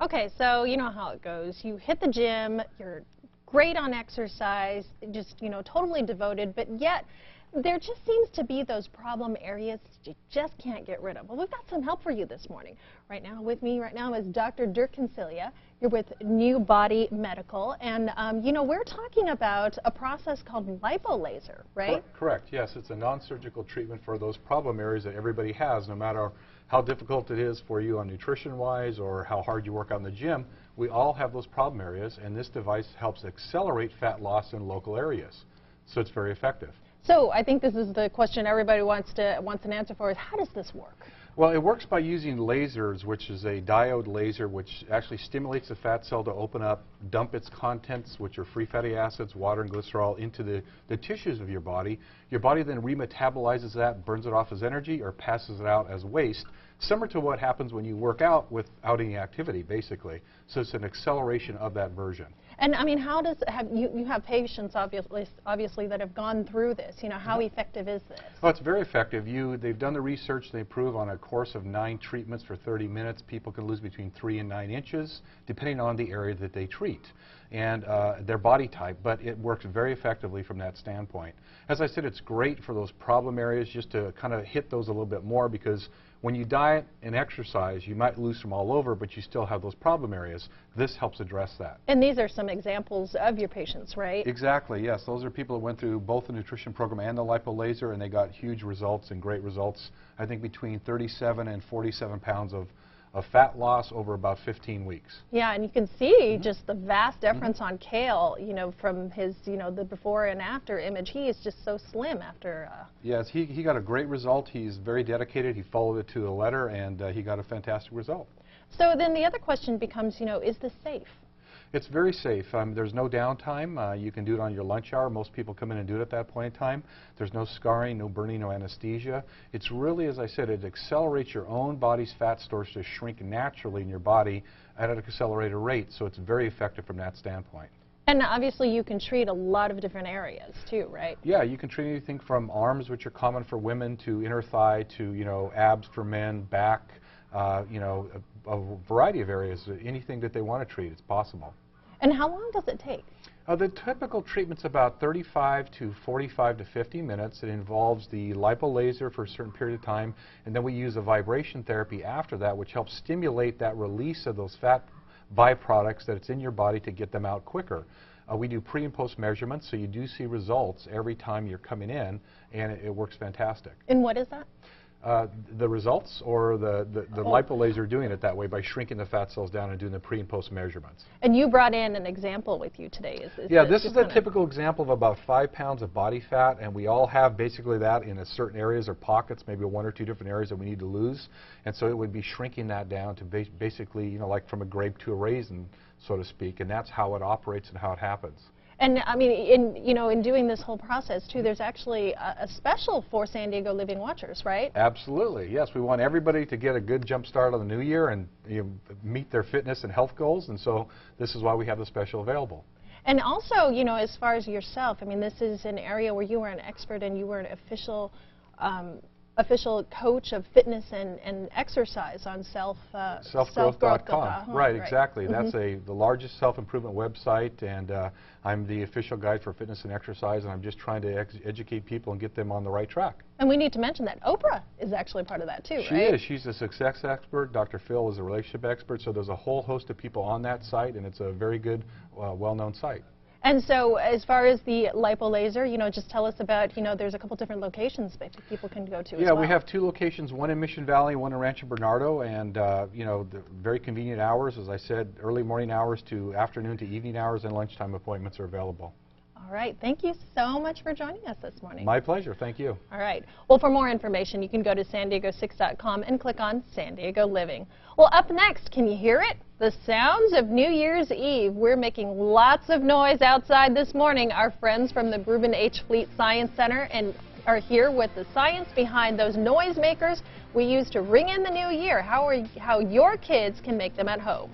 Okay, so you know how it goes. You hit the gym, you're great on exercise, just, totally devoted, but yet there just seems to be those problem areas that you just can't get rid of. Well, we've got some help for you this morning. Right now, with me right now is Dr. Dirk Consilia. You're with New Body Medical, and we're talking about a process called Lipo Laser, right? Correct, yes. It's a non-surgical treatment for those problem areas that everybody has, no matter how difficult it is for you on nutrition-wise or how hard you work out in the gym. We all have those problem areas, and this device helps accelerate fat loss in local areas. So it's very effective. So I think this is the question everybody wants an answer for, is how does this work? Well, it works by using lasers, which is a diode laser, which actually stimulates the fat cell to open up, dump its contents, which are free fatty acids, water, and glycerol, into the tissues of your body. Your body then remetabolizes that, burns it off as energy, or passes it out as waste, similar to what happens when you work out without any activity, basically. So it's an acceleration of that version. And I mean, you have patients obviously that have gone through this. How effective is this? Well, it's very effective. They've done the research. They prove on a course of 9 treatments for 30 minutes, people can lose between 3 and 9 inches, depending on the area that they treat and their body type. But it works very effectively from that standpoint. As I said, it's great for those problem areas, just to kind of hit those a little bit more, because when you diet and exercise, you might lose from all over, but you still have those problem areas. This helps address that. And these are some examples of your patients, right? Exactly, yes. Those are people that went through both the nutrition program and the Lipo Laser, and they got huge results and great results. I think between 37 and 47 pounds of fat loss over about 15 weeks. Yeah, and you can see just the vast difference on Cale, from his, the before and after image. He is just so slim after. Yes, he got a great result. He's very dedicated. He followed it to the letter, and he got a fantastic result. So then the other question becomes, is this safe? It's very safe. There's no downtime. You can do it on your lunch hour. Most people come in and do it at that point in time. There's no scarring, no burning, no anesthesia. It's really, as I said, it accelerates your own body's fat stores to shrink naturally in your body at an accelerated rate. So it's very effective from that standpoint. And obviously you can treat a lot of different areas too, right? Yeah, you can treat anything from arms, which are common for women, to inner thigh, to abs for men, back, a variety of areas. Anything that they want to treat, it's possible. And how long does it take? The typical treatment's about 35 to 45 to 50 minutes. It involves the Lipo Laser for a certain period of time, and then we use a vibration therapy after that, which helps stimulate that release of those fat byproducts that's in your body to get them out quicker. We do pre and post measurements, so you do see results every time you're coming in, and it works fantastic. And what is that? The results, or the Lipo Laser doing it that way by shrinking the fat cells down and doing the pre and post measurements. And you brought in an example with you today. Yeah, this is a typical example of about 5 pounds of body fat, and we all have basically that in certain areas or pockets, maybe 1 or 2 different areas that we need to lose. And so it would be shrinking that down to basically, like from a grape to a raisin, so to speak, and that's how it operates and how it happens. And I mean, in doing this whole process too, there's actually a special for San Diego Living Watchers, right? Absolutely, yes. We want everybody to get a good jump start on the new year and meet their fitness and health goals, and so this is why we have the special available. And also, as far as yourself, I mean, this is an area where you are an expert and you were an official coach of fitness and exercise on selfgrowth.com. Right, exactly. That's the largest self-improvement website, and I'm the official guide for fitness and exercise, and I'm just trying to educate people and get them on the right track. And we need to mention that Oprah is actually part of that too, She is. She's a success expert. Dr. Phil is a relationship expert, so there's a whole host of people on that site, and it's a very good, well-known site. And so as far as the Lipo Laser, just tell us about, there's a couple different locations that people can go to as well. Yeah, we have 2 locations, one in Mission Valley, one in Rancho Bernardo, and, very convenient hours. As I said, early morning hours to afternoon to evening hours, and lunchtime appointments are available. All right. Thank you so much for joining us this morning. My pleasure. Thank you. All right. Well, for more information, you can go to san-diego6.com and click on San Diego Living. Well, up next, can you hear it? The sounds of New Year's Eve. We're making lots of noise outside this morning. Our friends from the Reuben H. Fleet Science Center are here with the science behind those noisemakers we use to ring in the new year, how your kids can make them at home.